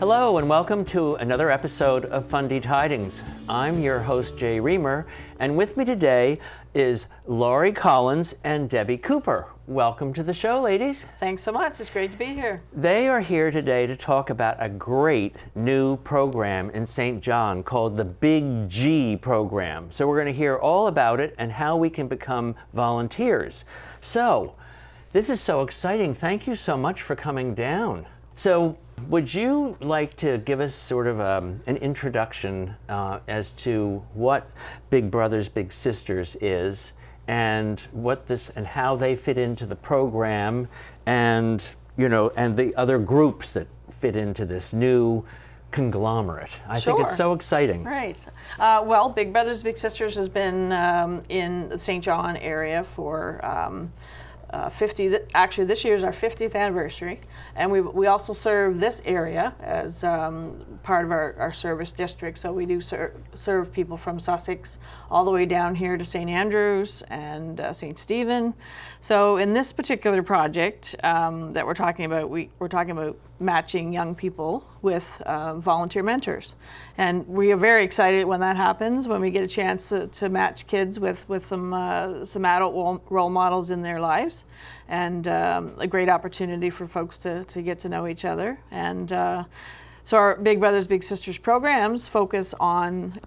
Hello and welcome to another episode of Fundy Tidings. I'm your host, Jay Remer, and with me today is Laurie Collins and Debbie Cooper. Welcome to the show, ladies. Thanks so much. It's great to be here. They are here today to talk about a great new program in St. John called the Big G program. So we're going to hear all about it and how we can become volunteers. So, this is so exciting. Thank you so much for coming down. So, would you like to give us sort of an introduction as to what Big Brothers Big Sisters is, and what this and how they fit into the program, and and the other groups that fit into this new conglomerate? I think it's so exciting. Right. Well, Big Brothers Big Sisters has been in the St. John area for 50. Actually, this year is our 50th anniversary, and we also serve this area as part of our service district. So we do serve people from Sussex all the way down here to St. Andrews and St. Stephen. So in this particular project that we're talking about, we're talking about matching young people with volunteer mentors. And we are very excited when that happens, when we get a chance to match kids with some adult role models in their lives, and a great opportunity for folks to get to know each other. And so our Big Brothers Big Sisters programs focus on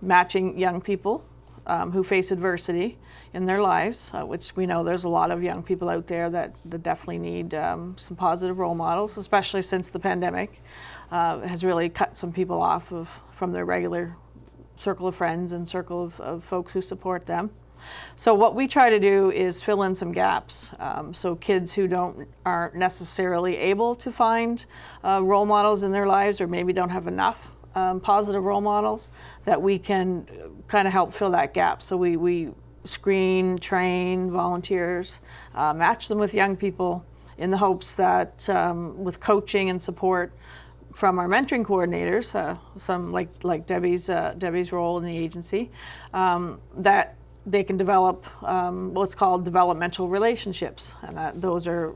matching young people who face adversity in their lives, which we know there's a lot of young people out there that definitely need some positive role models, especially since the pandemic has really cut some people off from their regular circle of friends and circle of folks who support them. So what we try to do is fill in some gaps. So kids who aren't necessarily able to find role models in their lives, or maybe don't have enough positive role models, that we can kind of help fill that gap. So we screen, train volunteers, match them with young people in the hopes that with coaching and support from our mentoring coordinators, some like Debbie's role in the agency, that they can develop what's called developmental relationships, and those are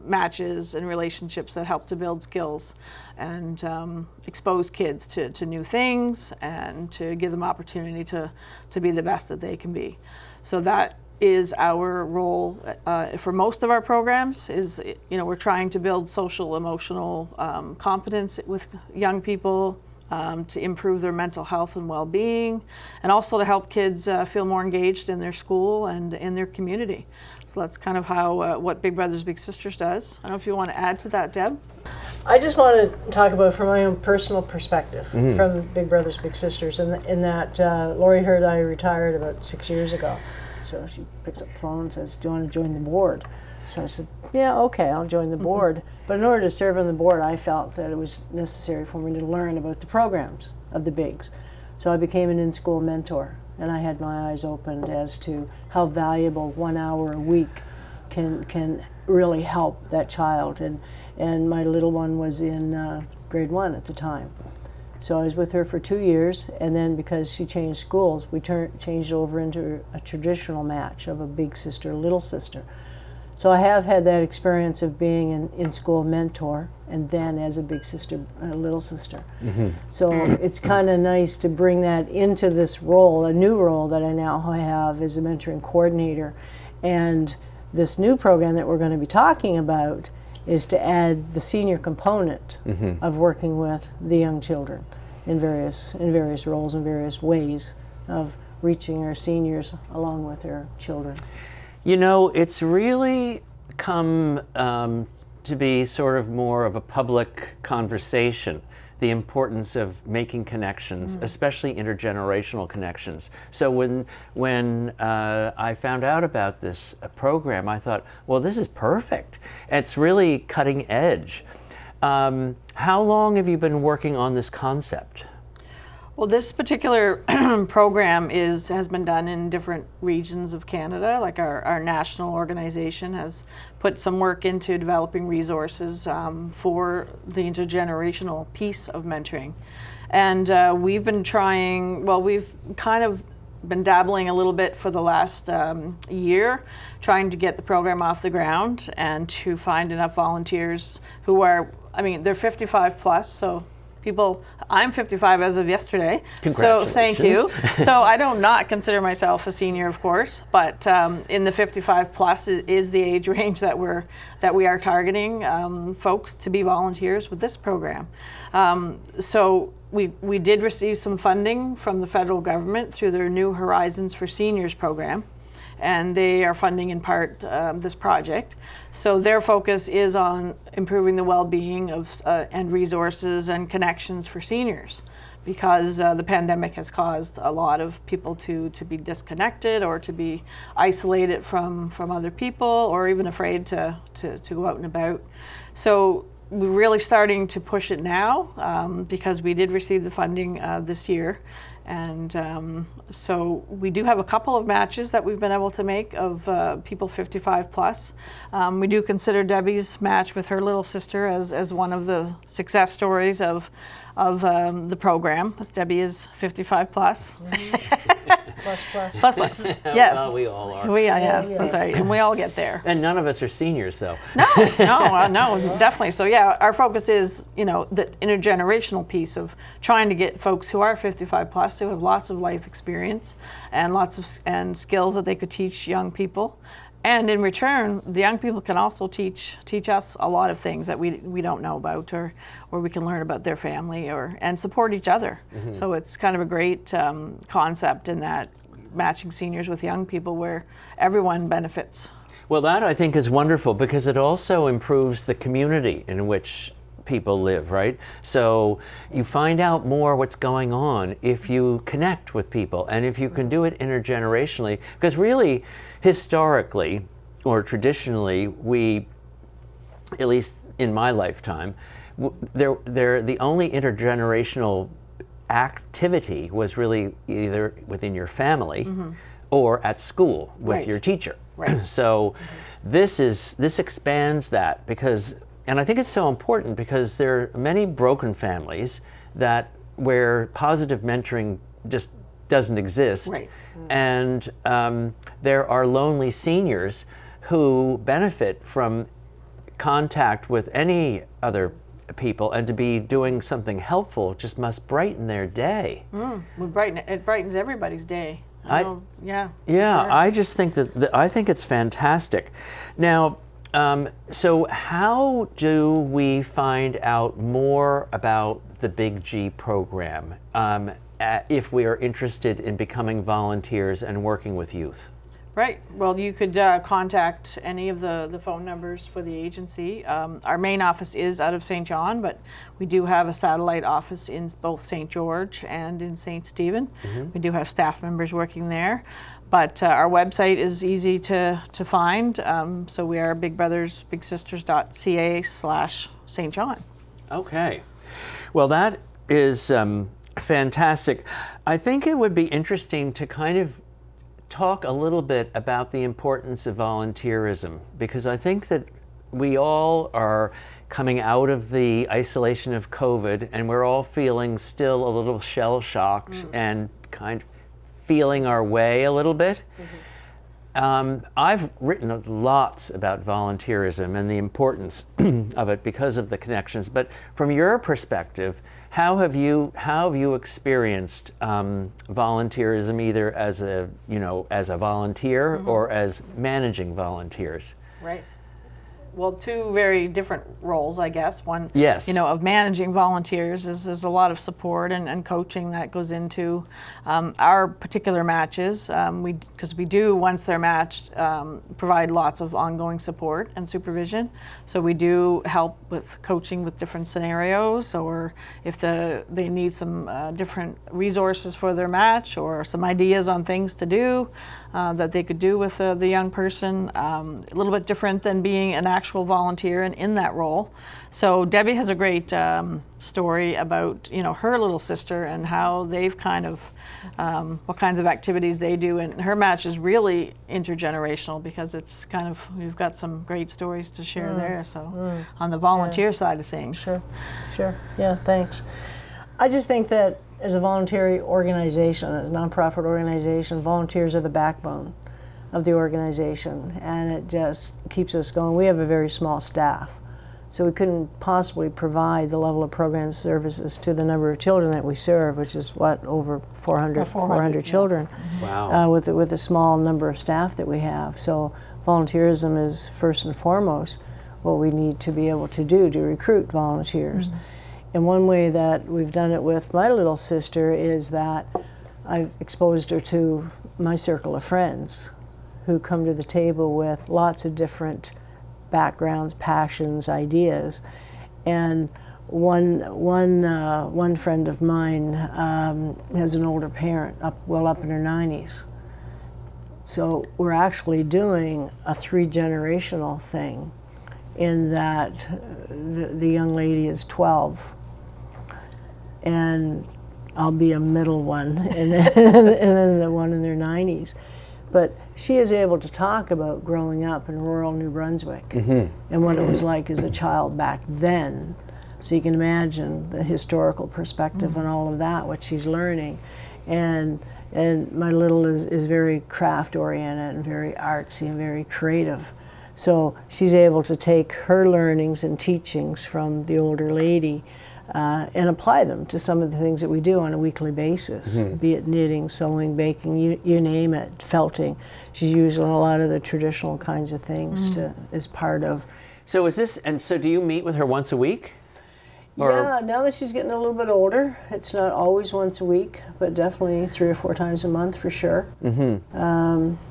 matches and relationships that help to build skills and expose kids to new things and to give them opportunity to be the best that they can be. So that is our role for most of our programs. Is we're trying to build social emotional competence with young people, to improve their mental health and well-being, and also to help kids feel more engaged in their school and in their community. So that's kind of how what Big Brothers Big Sisters does. I don't know if you want to add to that, Deb? I just want to talk about from my own personal perspective from Big Brothers Big Sisters, in that Laurie heard I retired about 6 years ago. So she picks up the phone and says, "Do you want to join the board?" So I said, "Yeah, okay, I'll join the board." But in order to serve on the board, I felt that it was necessary for me to learn about the programs of the Bigs. So I became an in-school mentor, and I had my eyes opened as to how valuable 1 hour a week can really help that child. And my little one was in grade 1 at the time. So I was with her for 2 years, and then because she changed schools, we changed over into a traditional match of a big sister, little sister. So I have had that experience of being an in-school mentor, and then as a big sister, little sister. So it's kind of nice to bring that into this role, a new role that I now have as a mentoring coordinator. And this new program that we're going to be talking about is to add the senior component of working with the young children in various roles and various ways of reaching our seniors along with their children. It's really come to be sort of more of a public conversation, the importance of making connections, especially intergenerational connections. So when I found out about this program, I thought, well, this is perfect. It's really cutting edge. How long have you been working on this concept? Well, this particular program has been done in different regions of Canada. Like our national organization has put some work into developing resources for the intergenerational piece of mentoring. And we've been we've kind of been dabbling a little bit for the last year, trying to get the program off the ground and to find enough volunteers who are I mean, they're 55 plus, so people, I'm 55 as of yesterday. So thank you. So I don't not consider myself a senior, of course, but in the 55 plus is the age range that we are targeting folks to be volunteers with this program. So we did receive some funding from the federal government through their New Horizons for Seniors program, and they are funding in part this project. So their focus is on improving the well-being of and resources and connections for seniors, because the pandemic has caused a lot of people to be disconnected or to be isolated from other people, or even afraid to go out and about. So we're really starting to push it now because we did receive the funding this year. And so we do have a couple of matches that we've been able to make of people 55 plus. We do consider Debbie's match with her little sister as one of the success stories of the program. Debbie is 55 plus. Plus. Yes. Well, we all are. Yes, that's right. And we all get there. And none of us are seniors, though. No, definitely. So yeah, our focus is, the intergenerational piece of trying to get folks who are 55 plus, who have lots of life experience and lots of skills that they could teach young people. And in return, the young people can also teach us a lot of things that we don't know about, or we can learn about their family and support each other. Mm-hmm. So it's kind of a great concept in that matching seniors with young people where everyone benefits. Well, that I think is wonderful because it also improves the community in which people live, right? So you find out more what's going on if you connect with people, and if you can do it intergenerationally, because really, historically or traditionally, we, at least in my lifetime, the only intergenerational activity was really either within your family mm-hmm. or at school with your teacher. Right. So this expands that, because, and I think it's so important because there are many broken families where positive mentoring just doesn't exist. Right. And there are lonely seniors who benefit from contact with any other people, and to be doing something helpful just must brighten their day. It brightens everybody's day. Yeah, sure. I just think I think it's fantastic. Now, so how do we find out more about the Big G program if we are interested in becoming volunteers and working with youth? Right. Well, you could contact any of the phone numbers for the agency. Our main office is out of St. John, but we do have a satellite office in both St. George and in St. Stephen. Mm-hmm. We do have staff members working there. But our website is easy to find. So we are bigbrothersbigsisters.ca/St. John. Okay. Well, that is fantastic. I think it would be interesting to kind of talk a little bit about the importance of volunteerism, because I think that we all are coming out of the isolation of COVID, and we're all feeling still a little shell-shocked and kind of feeling our way a little bit. Mm-hmm. I've written lots about volunteerism and the importance of it because of the connections, but from your perspective, how have you experienced volunteerism, either as a volunteer mm-hmm. or as managing volunteers? Right. Well, two very different roles, I guess. One, yes. Of managing volunteers is there's a lot of support and coaching that goes into our particular matches. Because we do, once they're matched, provide lots of ongoing support and supervision. So we do help with coaching with different scenarios, or if they need some different resources for their match, or some ideas on things to do that they could do with the young person. A little bit different than being an actual volunteer and in that role. So Debbie has a great story about her little sister and how they've kind of what kinds of activities they do, and her match is really intergenerational because it's kind of, we've got some great stories to share there. So on the volunteer side of things. Sure. Yeah, thanks. I just think that as a voluntary organization, a nonprofit organization, volunteers are the backbone of the organization, and it just keeps us going. We have a very small staff, So we couldn't possibly provide the level of program services to the number of children that we serve, which is what, over 400 children, Wow. with a small number of staff that we have. So volunteerism is first and foremost what we need to be able to do to recruit volunteers. And one way that we've done it with my little sister is that I've exposed her to my circle of friends who come to the table with lots of different backgrounds, passions, ideas. And one friend of mine has an older parent, up in her 90s. So we're actually doing a 3-generational thing in that the young lady is 12, and I'll be a middle one, and then the one in their 90s. But she is able to talk about growing up in rural New Brunswick and what it was like as a child back then. So you can imagine the historical perspective and all of that, what she's learning. And my little is very craft oriented and very artsy and very creative. So she's able to take her learnings and teachings from the older lady and apply them to some of the things that we do on a weekly basis, be it knitting, sewing, baking, you name it, felting. She's using a lot of the traditional kinds of things as part of. So is this, and so do you meet with her once a week? Yeah, now that she's getting a little bit older, it's not always once a week, but definitely 3 or 4 times a month for sure. And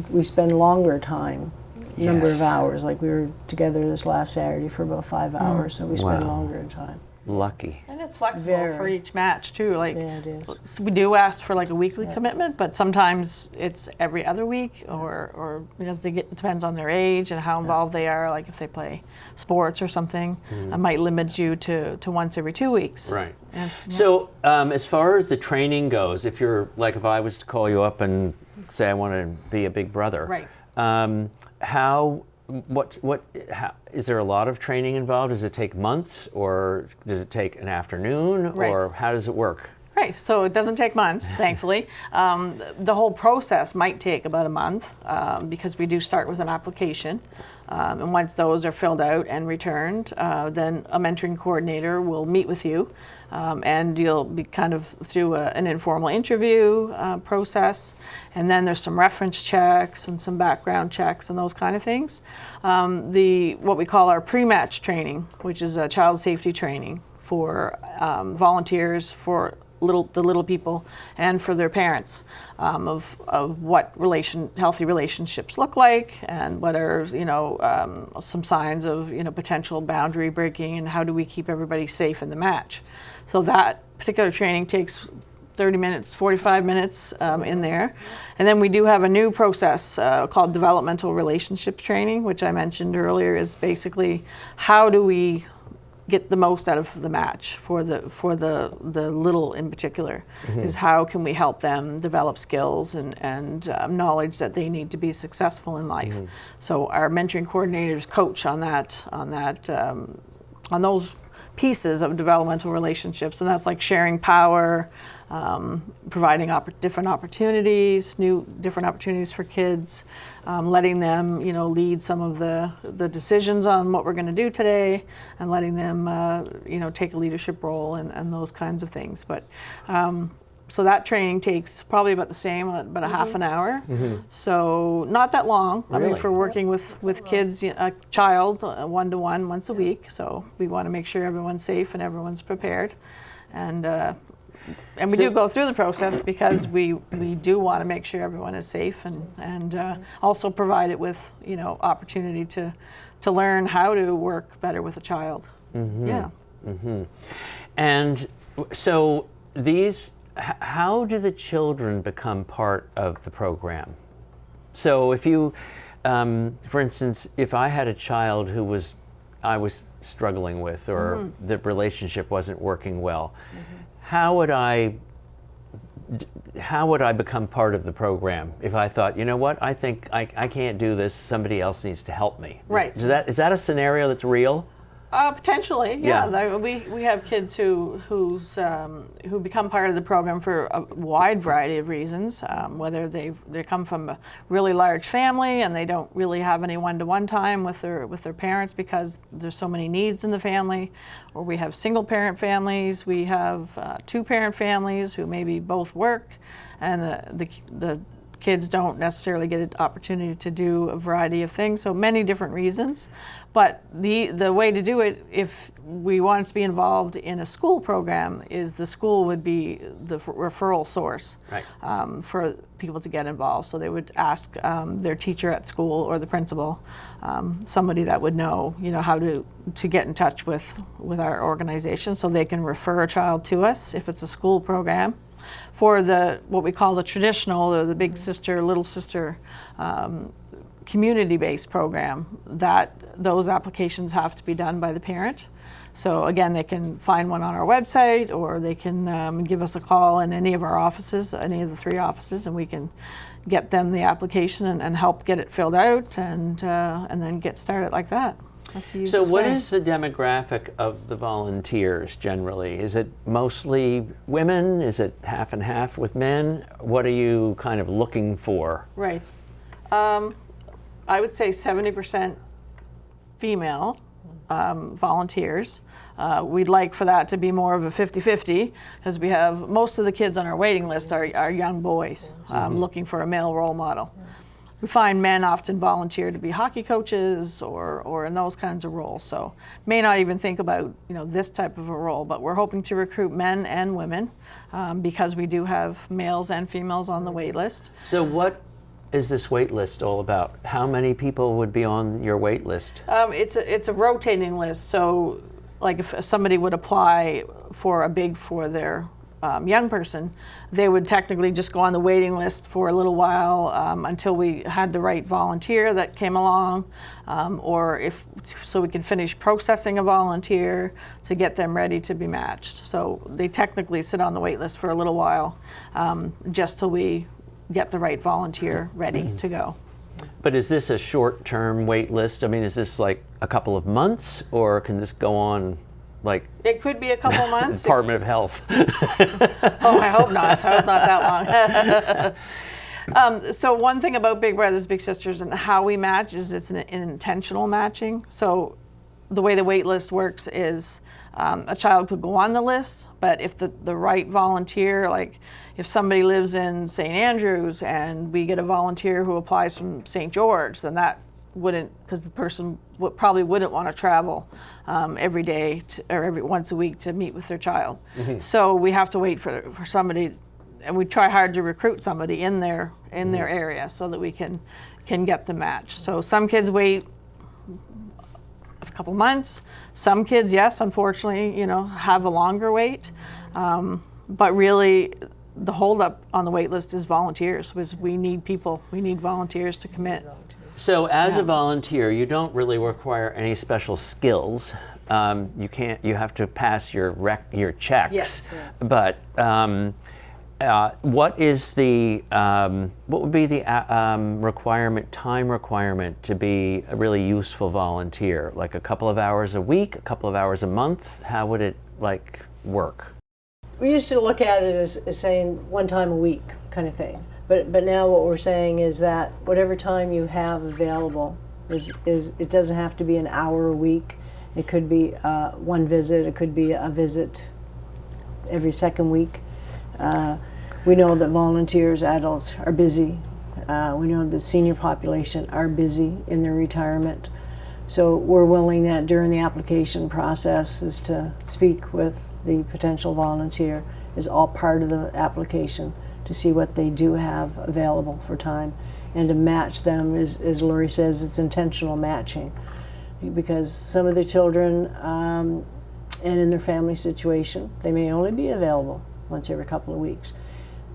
we spend longer time, number of hours. Like we were together this last Saturday for about 5 hours, so we spend longer time. Lucky. And it's flexible for each match too. Like, yeah, it is. so we do ask for like a weekly commitment, but sometimes it's every other week, or because it depends on their age and how involved they are. Like if they play sports or something, I might limit you to once every 2 weeks. Right. And, So as far as the training goes, if I was to call you up and say I want to be a big brother, Right. How is there a lot of training involved? Does it take months, or does it take an afternoon, Right. or how does it work? Right, so it doesn't take months, thankfully. The whole process might take about a month because we do start with an application. And once those are filled out and returned, then a mentoring coordinator will meet with you, and you'll be kind of through an informal interview process. And then there's some reference checks and some background checks and those kind of things. What we call our pre-match training, which is a child safety training for volunteers, for the little people, and for their parents, of what healthy relationships look like, and what are some signs of potential boundary breaking, and how do we keep everybody safe in the match. So that particular training takes 30 minutes, 45 minutes in there. And then we do have a new process called developmental relationships training, which I mentioned earlier, is basically how do we get the most out of the match for the little in particular, is how can we help them develop skills and knowledge that they need to be successful in life. So our mentoring coordinators coach on those pieces of developmental relationships, and that's like sharing power, providing different opportunities for kids, letting them lead some of the decisions on what we're going to do today, and letting them take a leadership role and those kinds of things. But so that training takes probably about the same, about a half an hour. So not that long. I mean, for working with kids, a child, one-to-one, once a week. So we want to make sure everyone's safe and everyone's prepared. And we do go through the process because we do want to make sure everyone is safe, and also provide it with opportunity to learn how to work better with a child. Yeah. And so how do the children become part of the program? So if you, for instance, if I had a child who I was struggling with, or the relationship wasn't working well, how would I become part of the program if I thought, you know what, I think I can't do this, somebody else needs to help me? Right. Is that a scenario that's real? Potentially, yeah. We have kids who become part of the program for a wide variety of reasons. Whether they come from a really large family and they don't really have any one-to-one time with their parents because there's so many needs in the family, or we have single-parent families. We have two-parent families who maybe both work, and the kids don't necessarily get an opportunity to do a variety of things, so many different reasons. But the way to do it, if we want to be involved in a school program, is the school would be the referral source for people to get involved. So they would ask their teacher at school or the principal, somebody that would know, how to get in touch with our organization, so they can refer a child to us if it's a school program. For what we call the traditional, or the big sister, little sister, community-based program, those applications have to be done by the parent. So again, they can find one on our website, or they can give us a call in any of our offices, any of the 3 offices, and we can get them the application and help get it filled out, and then get started like that. That's the easiest So what way. is the demographic of the volunteers generally? Is it mostly women? Is it half and half with men? What are you kind of looking for? Right. I would say 70% female volunteers. We'd like for that to be more of a 50-50, because we have most of the kids on our waiting list are young boys looking for a male role model. We find men often volunteer to be hockey coaches or in those kinds of roles. So may not even think about this type of a role, but we're hoping to recruit men and women because we do have males and females on the wait list. So what is this wait list all about? How many people would be on your wait list? It's a rotating list. So like if somebody would apply for their young person, they would technically just go on the waiting list for a little while until we had the right volunteer that came along, so we can finish processing a volunteer to get them ready to be matched. So they technically sit on the wait list for a little while, just till we get the right volunteer ready to go. But is this a short-term wait list? I mean, is this like a couple of months, or can this go on like it could be a couple months. Department of Health? Oh, I hope not. I hope not that long. So one thing about Big Brothers Big Sisters and how we match is it's an intentional matching. So the way the wait list works is a child could go on the list, but if the right volunteer, like if somebody lives in St. Andrews and we get a volunteer who applies from St. George, then that wouldn't, because the person probably wouldn't want to travel every day or once a week to meet with their child. So we have to wait for somebody, and we try hard to recruit somebody in their area so that we can get the match. So some kids wait a couple months. Some kids, yes, unfortunately, have a longer wait. But really, the holdup on the wait list is volunteers. We need people. We need volunteers to commit. So as a volunteer, you don't really require any special skills. You have to pass your checks. Yes. But what would be the time requirement to be a really useful volunteer? Like a couple of hours a week, a couple of hours a month? How would it work? We used to look at it as saying one time a week kind of thing. But now what we're saying is that whatever time you have available is it doesn't have to be an hour a week. It could be one visit. It could be a visit every second week. We know that volunteers, adults, are busy. We know the senior population are busy in their retirement. So we're willing that during the application process is to speak with the potential volunteer is all part of the application, to see what they do have available for time, and to match them, as Laurie says, it's intentional matching. Because some of the children, and in their family situation, they may only be available once every couple of weeks.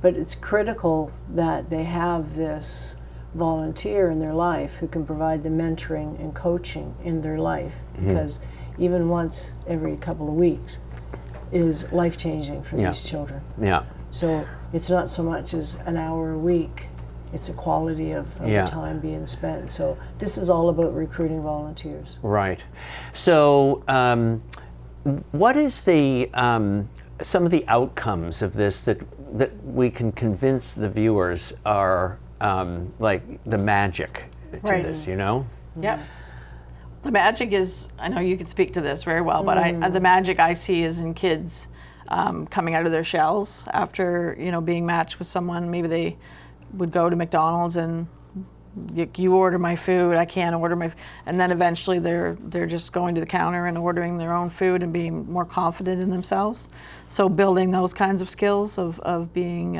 But it's critical that they have this volunteer in their life who can provide the mentoring and coaching in their life, because even once every couple of weeks is life-changing for these children. Yeah. So it's not so much as an hour a week. it's a quality of Yeah. the time being spent. So this is all about recruiting volunteers. Right. So, what is the some of the outcomes of this that we can convince the viewers are like the magic to Right. this? You know. Yep. The magic is, I know you can speak to this very well, but the magic I see is in kids coming out of their shells after, being matched with someone. Maybe they would go to McDonald's and you order my food, I can't order my, and then eventually they're just going to the counter and ordering their own food and being more confident in themselves. So building those kinds of skills of being,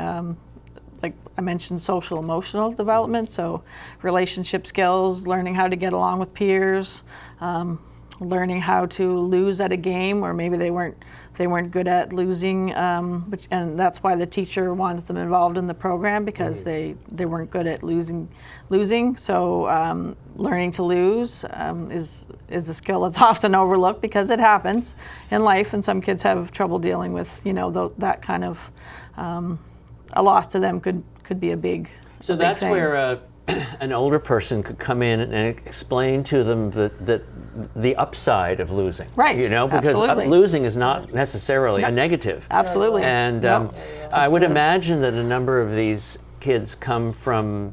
like I mentioned, social emotional development, so relationship skills, learning how to get along with peers, learning how to lose at a game where maybe they weren't good at losing, and that's why the teacher wanted them involved in the program, because they weren't good at losing. So learning to lose is a skill that's often overlooked because it happens in life, and some kids have trouble dealing with that kind of a loss to them could be a big. So a big that's thing. where an older person could come in and explain to them that the upside of losing. Right, Because absolutely. losing is not necessarily a negative. Absolutely. And I would imagine that a number of these kids come from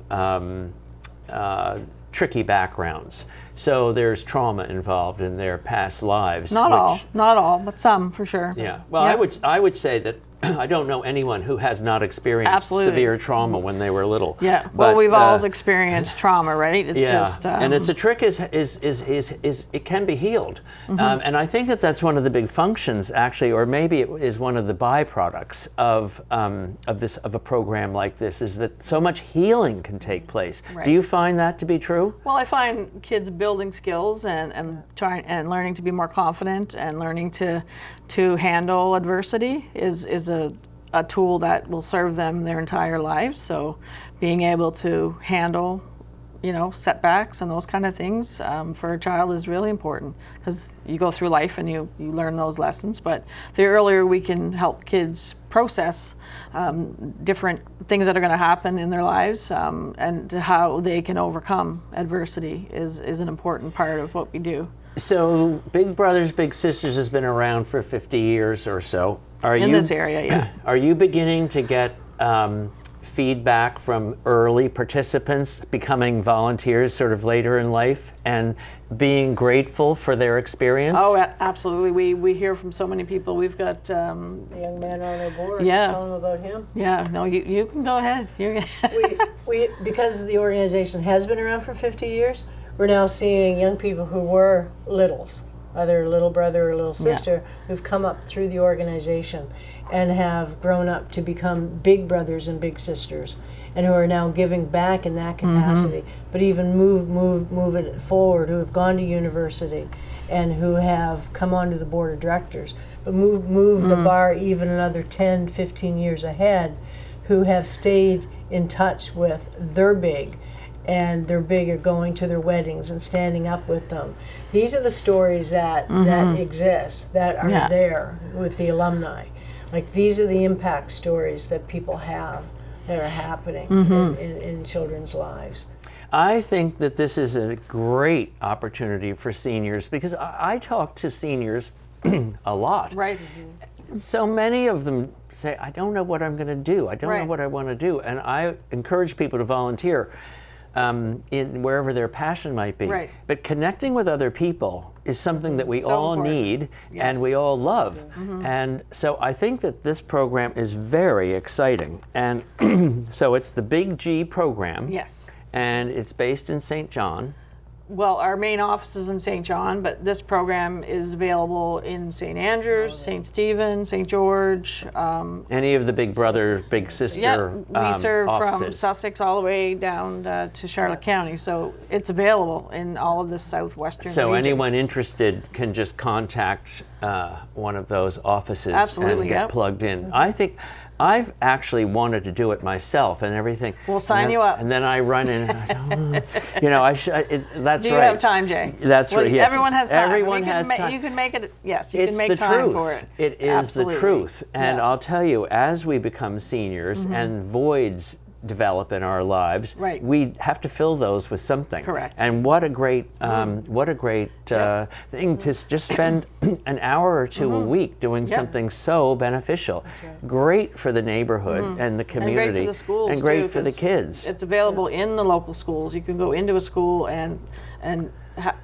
tricky backgrounds. So there's trauma involved in their past lives. Not all, but some for sure. Yeah. Well, Yep. I would say that I don't know anyone who has not experienced Absolutely. severe trauma when they were little. Yeah. Well, But, we've all experienced trauma, right? It's yeah, just. And it's a trick is it can be healed, and I think that's one of the big functions actually, or maybe it is one of the byproducts of a program like this, is that so much healing can take place. Right. Do you find that to be true? Well, I find kids building skills and trying and learning to be more confident and learning to handle adversity is a tool that will serve them their entire lives. So being able to handle, setbacks and those kind of things for a child is really important, because you go through life and you learn those lessons. But the earlier we can help kids process different things that are going to happen in their lives and how they can overcome adversity is an important part of what we do. So Big Brothers Big Sisters has been around for 50 years or so. In this area, yeah. Are you beginning to get feedback from early participants becoming volunteers sort of later in life and being grateful for their experience? Oh, absolutely. We hear from so many people. We've got A young man on our board. Yeah. Tell him about him. yeah. No, you can go ahead. we because the organization has been around for 50 years, we're now seeing young people who were littles, either a little brother or a little sister, who've come up through the organization and have grown up to become big brothers and big sisters, and who are now giving back in that capacity, but even move it forward, who have gone to university and who have come onto the board of directors, but move the bar even another 10, 15 years ahead, who have stayed in touch with their big, and their big are going to their weddings and standing up with them. These are the stories that exist, that are there with the alumni. Like, these are the impact stories that people have that are happening in children's lives. I think that this is a great opportunity for seniors, because I talk to seniors a lot. Right. So many of them say, I don't know what I'm going to do. I don't know Right. what I want to do. And I encourage people to volunteer in wherever their passion might be. Right. But connecting with other people is something that we So all important. need Yes. and we all love. And so I think that this program is very exciting. And so it's the Big G program. Yes. And it's based in St. John. Well, our main office is in St. John, but this program is available in St. Andrews, St. Stephen, St. George. Any of the Big Brother, Big Sister Yeah, we serve from offices. Sussex all the way down to Charlotte County, so it's available in all of the southwestern So region. anyone interested can just contact one of those offices Absolutely, and get yep. plugged in. I think I've actually wanted to do it myself and everything. We'll sign you up. And then I run in. That's Do you right. have time, Jay? That's Well, right. Yes. Everyone has time. Everyone you can has time. You can make it. Yes, you It's can make the time truth. for it. It is Absolutely. the truth. And Yeah. I'll tell you, as we become seniors and voids develop in our lives, Right. we have to fill those with something. Correct. And what a great thing to just spend an hour or two a week doing something so beneficial. right. Great for the neighborhood and the community. And great for the schools, and great too, for the 'cause kids. It's available in the local schools. You can go into a school and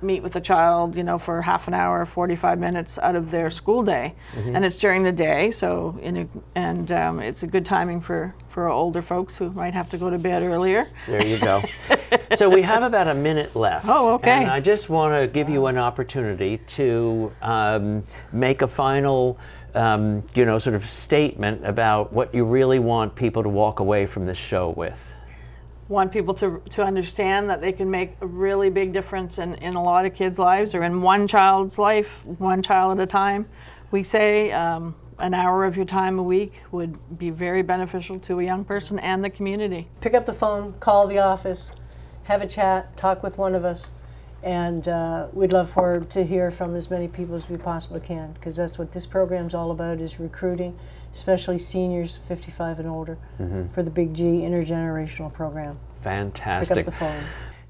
meet with a child, you know, for half an hour, 45 minutes out of their school day, and it's during the day. So, it's a good timing for older folks who might have to go to bed earlier. There you go. So we have about a minute left. Oh, okay. And I just want to give you an opportunity to make a final, sort of statement about what you really want people to walk away from this show with. Want people to understand that they can make a really big difference in a lot of kids' lives, or in one child's life, one child at a time. We say an hour of your time a week would be very beneficial to a young person and the community. Pick up the phone, call the office, have a chat, talk with one of us, and we'd love to hear from as many people as we possibly can, because that's what this program's all about, is recruiting, especially seniors 55 and older, for the Big G intergenerational program. Fantastic. Pick up the phone.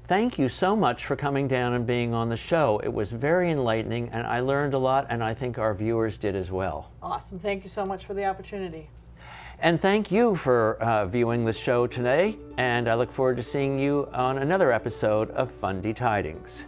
Thank you so much for coming down and being on the show. It was very enlightening, and I learned a lot, and I think our viewers did as well. Awesome. Thank you so much for the opportunity. And thank you for viewing the show today, and I look forward to seeing you on another episode of Fundy Tidings.